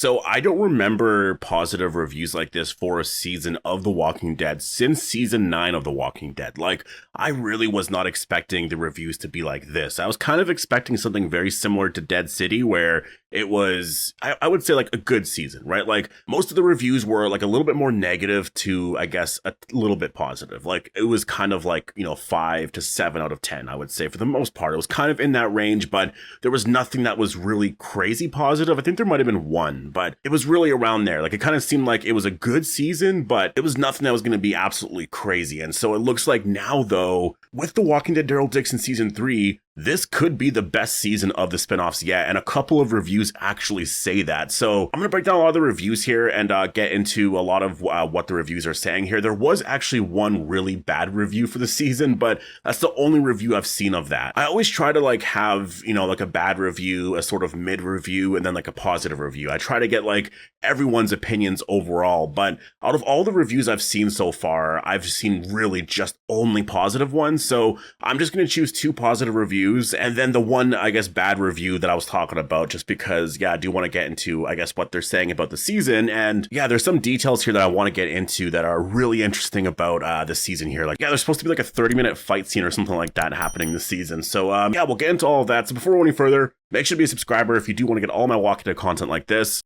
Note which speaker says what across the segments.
Speaker 1: So I don't remember positive reviews like this for a season of The Walking Dead since season 9 of The Walking Dead. Like, I really was not expecting the reviews to be like this. I was kind of expecting something very similar to Dead City, where it was, I would say, like a good season, right? Like, most of the reviews were like a little bit more negative to, I guess, a little bit positive. Like, it was kind of like, 5 to 7 out of 10, I would say, for the most part. It was kind of in that range, but there was nothing that was really crazy positive. I think there might have been one, but it was really around there. Like, it kind of seemed like it was a good season, but it was nothing that was going to be absolutely crazy. And so it looks like now, though, with The Walking Dead Daryl Dixon season 3, this could be the best season of the spinoffs yet, and a couple of reviews actually say that. So I'm going to break down a lot of the reviews here and get into a lot of what the reviews are saying here. There was actually one really bad review for the season, but that's the only review I've seen of that. I always try to like have, like a bad review, a sort of mid review, and then like a positive review. I try to get like everyone's opinions overall, but out of all the reviews I've seen so far, I've seen really just only positive ones. So I'm just going to choose 2 positive reviews, and then the one, I guess, bad review that I was talking about, just because, I do want to get into, I guess, what they're saying about the season. And there's some details here that I want to get into that are really interesting about the season here. Like, there's supposed to be like a 30-minute fight scene or something like that happening this season. So, we'll get into all of that. So before we go any further, make sure to be a subscriber if you do want to get all my Walking Dead content like this.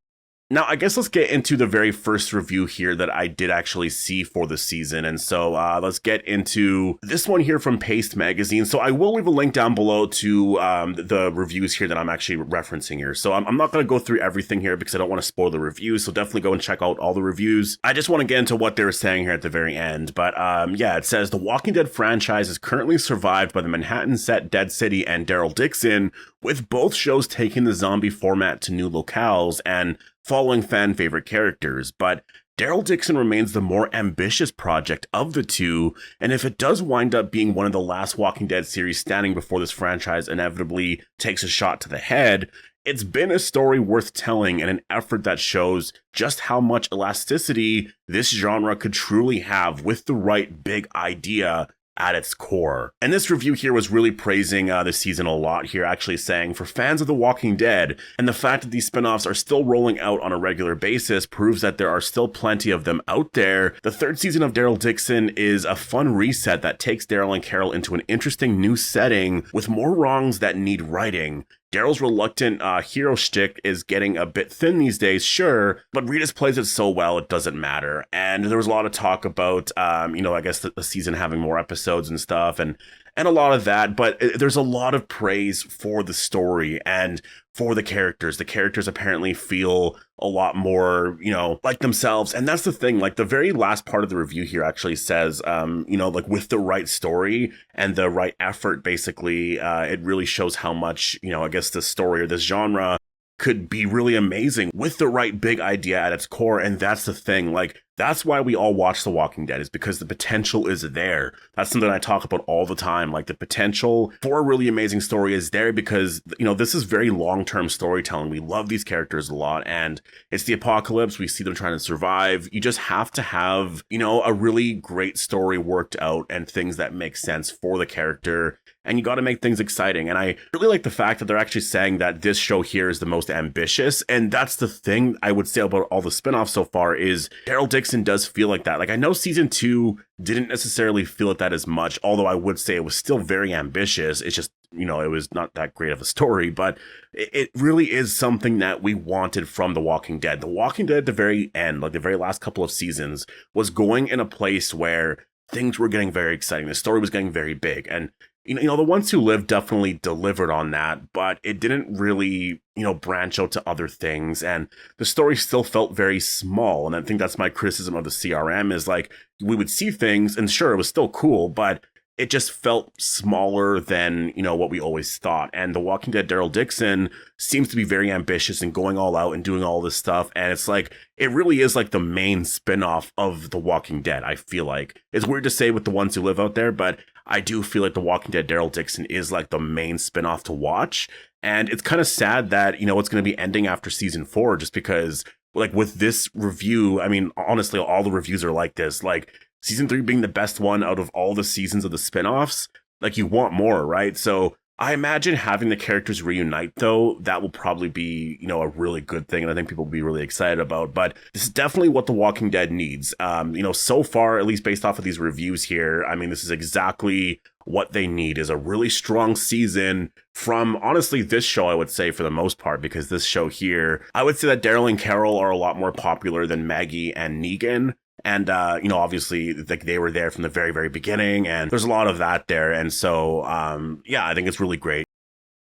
Speaker 1: Now, I guess let's get into the very first review here that I did actually see for the season. And so let's get into this one here from Paste Magazine. So I will leave a link down below to the reviews here that I'm actually referencing here. So I'm not going to go through everything here because I don't want to spoil the reviews. So definitely go and check out all the reviews. I just want to get into what they were saying here at the very end. But it says The Walking Dead franchise is currently survived by the Manhattan set Dead City and Daryl Dixon, with both shows taking the zombie format to new locales and following fan favorite characters, but Daryl Dixon remains the more ambitious project of the two, and if it does wind up being one of the last Walking Dead series standing before this franchise inevitably takes a shot to the head, it's been a story worth telling and an effort that shows just how much elasticity this genre could truly have with the right big idea at its core. And this review here was really praising this season a lot here, actually saying, for fans of The Walking Dead, and the fact that these spinoffs are still rolling out on a regular basis proves that there are still plenty of them out there. The 3rd season of Daryl Dixon is a fun reset that takes Daryl and Carol into an interesting new setting with more wrongs that need righting. Daryl's reluctant hero shtick is getting a bit thin these days, sure, but Reedus plays it so well it doesn't matter. And there was a lot of talk about, I guess the season having more episodes and stuff, and a lot of that, but there's a lot of praise for the story and for the characters. The characters apparently feel a lot more, like themselves. And that's the thing, like the very last part of the review here actually says, like with the right story and the right effort, basically, it really shows how much, I guess this story or this genre could be really amazing with the right big idea at its core. And that's the thing, like, that's why we all watch The Walking Dead, is because the potential is there. That's something I talk about all the time. Like, the potential for a really amazing story is there because, this is very long-term storytelling. We love these characters a lot, and it's the apocalypse. We see them trying to survive. You just have to have, a really great story worked out and things that make sense for the character. And you got to make things exciting. And I really like the fact that they're actually saying that this show here is the most ambitious. And that's the thing I would say about all the spinoffs so far is Daryl Dixon does feel like that. Like, I know season 2 didn't necessarily feel like that as much, although I would say it was still very ambitious. It's just, it was not that great of a story, but it really is something that we wanted from The Walking Dead. The Walking Dead at the very end, like the very last couple of seasons, was going in a place where things were getting very exciting. The story was getting very big. And the Ones Who Live definitely delivered on that, but it didn't really, branch out to other things. And the story still felt very small. And I think that's my criticism of the CRM is like, we would see things and sure, it was still cool, but it just felt smaller than, what we always thought. And The Walking Dead Daryl Dixon seems to be very ambitious and going all out and doing all this stuff. And it's like, it really is like the main spinoff of The Walking Dead, I feel like. It's weird to say with The Ones Who Live out there, but I do feel like The Walking Dead Daryl Dixon is like the main spinoff to watch. And it's kind of sad that, it's going to be ending after season 4, just because, like, with this review, I mean, honestly, all the reviews are like this, like, season 3 being the best one out of all the seasons of the spinoffs, like, you want more, right? So I imagine having the characters reunite, though, that will probably be, a really good thing, and I think people will be really excited about. But this is definitely what The Walking Dead needs. So far, at least based off of these reviews here, I mean, this is exactly what they need, is a really strong season from, honestly, this show, I would say, for the most part, because this show here, I would say that Daryl and Carol are a lot more popular than Maggie and Negan. And, obviously, like, they were there from the very, very beginning, and there's a lot of that there. And so, I think it's really great.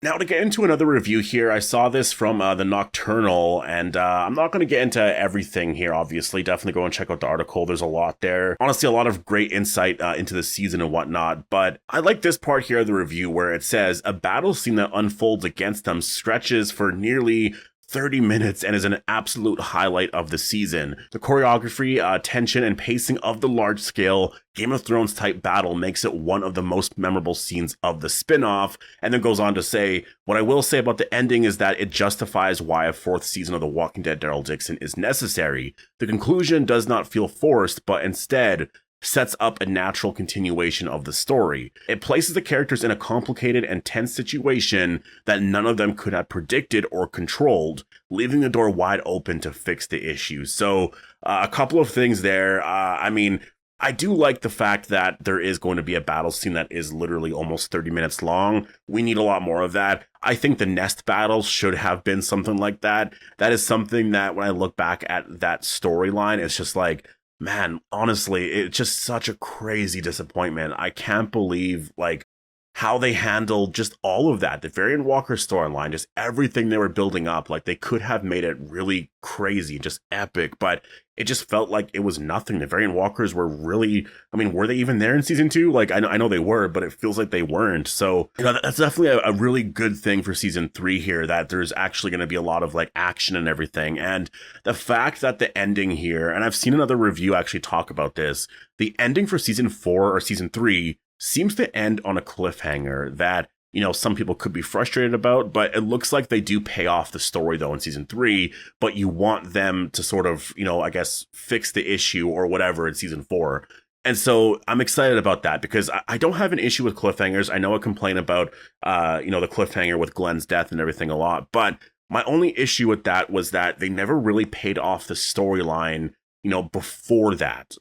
Speaker 1: Now, to get into another review here, I saw this from The Nocturnal, and I'm not going to get into everything here, obviously. Definitely go and check out the article. There's a lot there. Honestly, a lot of great insight into the season and whatnot, but I like this part here of the review where it says, a battle scene that unfolds against them stretches for nearly 30 minutes and is an absolute highlight of the season. The choreography, tension, and pacing of the large-scale Game of Thrones type battle makes it one of the most memorable scenes of the spin-off, and then goes on to say, what I will say about the ending is that it justifies why a fourth season of The Walking Dead Daryl Dixon is necessary. The conclusion does not feel forced, but instead sets up a natural continuation of the story. It places the characters in a complicated and tense situation that none of them could have predicted or controlled, leaving the door wide open to fix the issue. So, a couple of things there. I do like the fact that there is going to be a battle scene that is literally almost 30 minutes long. We need a lot more of that. I think the Nest battles should have been something like that. That is something that when I look back at that storyline, it's just like, man, honestly, it's just such a crazy disappointment. I can't believe, how they handled just all of that. The Varian Walker storyline, just everything they were building up. Like, they could have made it really crazy, just epic, but it just felt like it was nothing. The Varian Walkers were really, were they even there in season 2? I know they were, but it feels like they weren't. So, that's definitely a really good thing for season 3 here, that there's actually going to be a lot of, action and everything. And the fact that the ending here, and I've seen another review actually talk about this, the ending for season 4 or season 3 seems to end on a cliffhanger that, some people could be frustrated about, but it looks like they do pay off the story, though, in season 3, but you want them to sort of, fix the issue or whatever in season 4. And so I'm excited about that because I don't have an issue with cliffhangers. I know I complain about, the cliffhanger with Glenn's death and everything a lot, but my only issue with that was that they never really paid off the storyline, before that.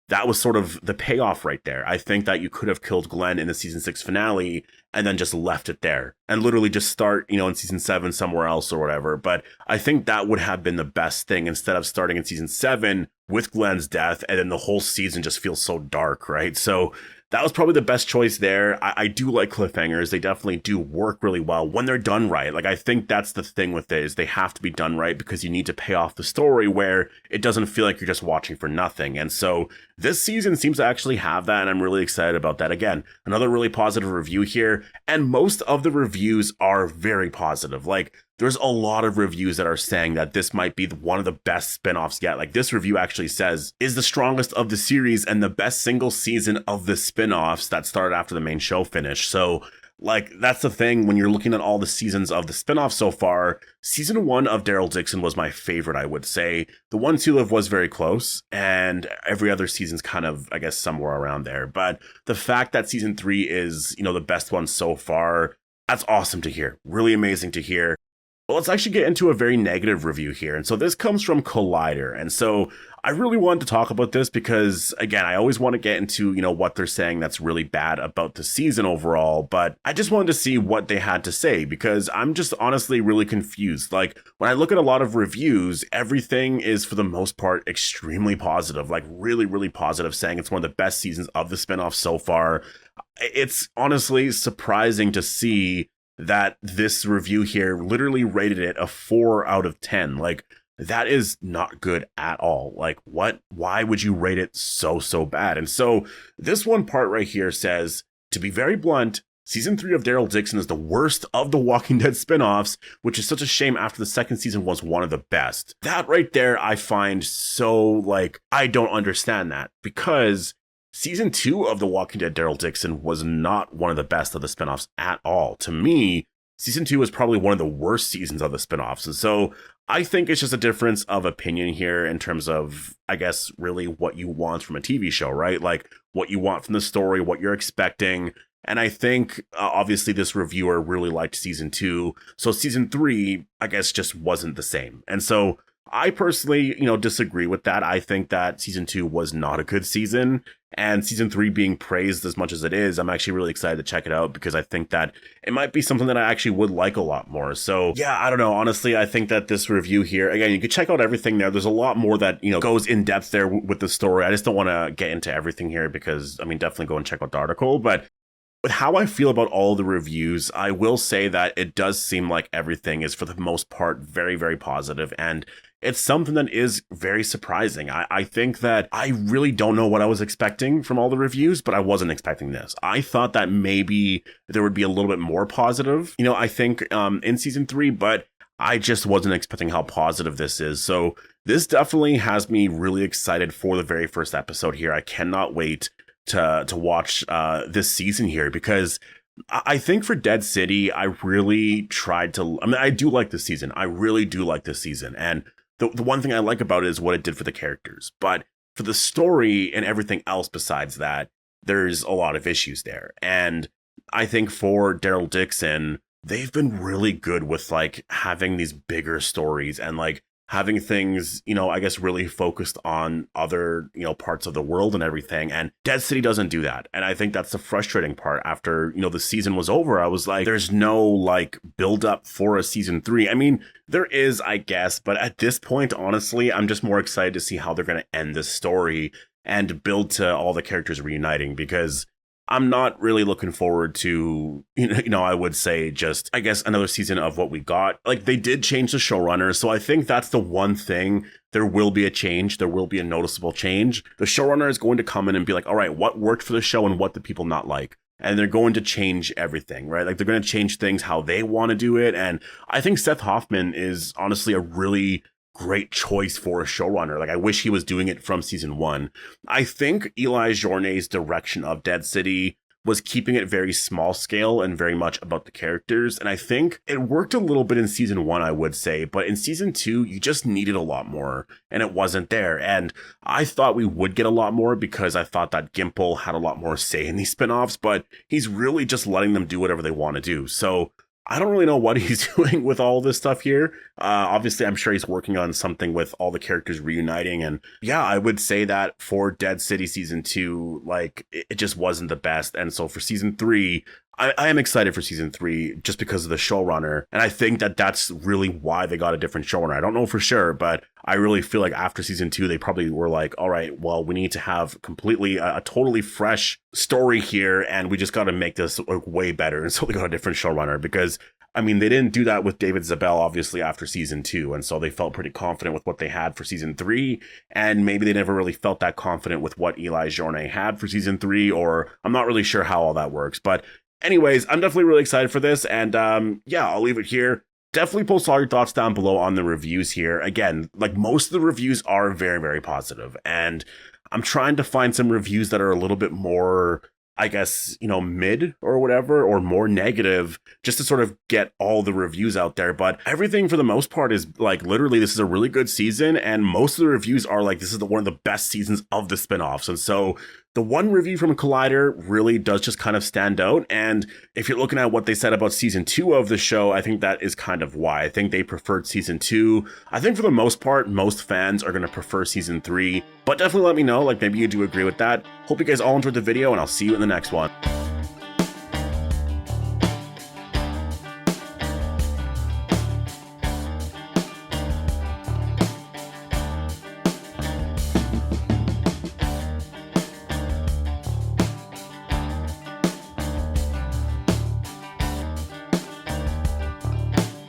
Speaker 1: That was sort of the payoff right there. I think that you could have killed Glenn in the season 6 finale and then just left it there and literally just start, in season 7 somewhere else or whatever. But I think that would have been the best thing instead of starting in season 7 with Glenn's death and then the whole season just feels so dark, right? So that was probably the best choice there. I do like cliffhangers. They definitely do work really well when they're done right. I think that's the thing with it, is they have to be done right because you need to pay off the story where it doesn't feel like you're just watching for nothing. And so this season seems to actually have that, and I'm really excited about that. Again, another really positive review here, and most of the reviews are very positive. There's a lot of reviews that are saying that this might be one of the best spin-offs yet. This review actually says, is the strongest of the series and the best single season of the spin-offs that started after the main show finished. So, that's the thing. When you're looking at all the seasons of the spin-off so far, season 1 of Daryl Dixon was my favorite, I would say. The 1 2 Live was very close, and every other season's kind of, I guess, somewhere around there. But the fact that season 3 is, the best one so far, that's awesome to hear. Really amazing to hear. Well, let's actually get into a very negative review here. And so this comes from Collider. And so I really wanted to talk about this because, again, I always want to get into, what they're saying that's really bad about the season overall. But I just wanted to see what they had to say because I'm just honestly really confused. When I look at a lot of reviews, everything is for the most part extremely positive, really, really positive, saying it's one of the best seasons of the spinoff so far. It's honestly surprising to see that this review here literally rated it a 4 out of 10. That is not good at all. What? Why would you rate it so bad? And so this one part right here says, to be very blunt, season 3 of Daryl Dixon is the worst of the Walking Dead spinoffs, which is such a shame after the second season was one of the best. That right there, I find so, I don't understand that, because season 2 of The Walking Dead Daryl Dixon was not one of the best of the spinoffs at all. To me, season 2 is probably one of the worst seasons of the spinoffs. And so I think it's just a difference of opinion here in terms of, I guess, really what you want from a TV show, right? What you want from the story, what you're expecting. And I think obviously this reviewer really liked season 2. So season 3, I guess, just wasn't the same. And so I personally, disagree with that. I think that season 2 was not a good season, and season 3 being praised as much as it is, I'm actually really excited to check it out because I think that it might be something that I actually would like a lot more. So yeah, I don't know. Honestly, I think that this review here, again, you could check out everything there. There's a lot more that, goes in depth there with the story. I just don't want to get into everything here because, definitely go and check out the article. But with how I feel about all the reviews, I will say that it does seem like everything is, for the most part, very, very positive, and it's something that is very surprising. I think that I really don't know what I was expecting from all the reviews, but I wasn't expecting this. I thought that maybe there would be a little bit more positive, I think, in season 3, but I just wasn't expecting how positive this is. So this definitely has me really excited for the very first episode here. I cannot wait to watch this season here, because I think for Dead City, I really tried to, I do like this season. I really do like this season. And the one thing I like about it is what it did for the characters. But for the story and everything else besides that, there's a lot of issues there. And I think for Daryl Dixon, they've been really good with like having these bigger stories and like having things, I guess, really focused on other, parts of the world and everything. And Dead City doesn't do that. And I think that's the frustrating part. After, the season was over, I was like, there's no like build up for a season 3. There is, I guess, but at this point, honestly, I'm just more excited to see how they're going to end this story and build to all the characters reuniting, because I'm not really looking forward to, I would say just, I guess, another season of what we got. Like, they did change the showrunner, so I think that's the one thing. There will be a change. There will be a noticeable change. The showrunner is going to come in and be like, all right, what worked for the show and what did people not like? And they're going to change everything, right? Like, they're going to change things how they want to do it. And I think Seth Hoffman is honestly a really great choice for a showrunner. Like, I wish he was doing it from season 1. I think Eli Journay's direction of Dead City was keeping it very small scale and very much about the characters. And I think it worked a little bit in season 1, I would say, but in season 2, you just needed a lot more and it wasn't there. And I thought we would get a lot more because I thought that Gimple had a lot more say in these spinoffs, but he's really just letting them do whatever they want to do. So I don't really know what he's doing with all this stuff here. Obviously, I'm sure he's working on something with all the characters reuniting. And yeah, I would say that for Dead City season 2, like, it just wasn't the best. And so for season 3, I am excited for season 3 just because of the showrunner. And I think that that's really why they got a different showrunner. I don't know for sure, but I really feel like after season 2, they probably were like, all right, well, we need to have completely a totally fresh story here. And we just got to make this like way better. And so they got a different showrunner because they didn't do that with David Zabel, obviously, after season 2. And so they felt pretty confident with what they had for season 3. And maybe they never really felt that confident with what Eli Journay had for season 3, or I'm not really sure how all that works. But anyways, I'm definitely really excited for this. And yeah, I'll leave it here. Definitely post all your thoughts down below on the reviews here. Again, like, most of the reviews are very, very positive. And I'm trying to find some reviews that are a little bit more, I guess, mid or whatever, or more negative, just to sort of get all the reviews out there. But everything for the most part is like, literally, this is a really good season. And most of the reviews are like, this is one of the best seasons of the spinoffs. And so the one review from Collider really does just kind of stand out. And if you're looking at what they said about season 2 of the show, I think that is kind of why. I think they preferred season 2. I think for the most part, most fans are going to prefer season 3. But definitely let me know, like, maybe you do agree with that. Hope you guys all enjoyed the video, and I'll see you in the next one.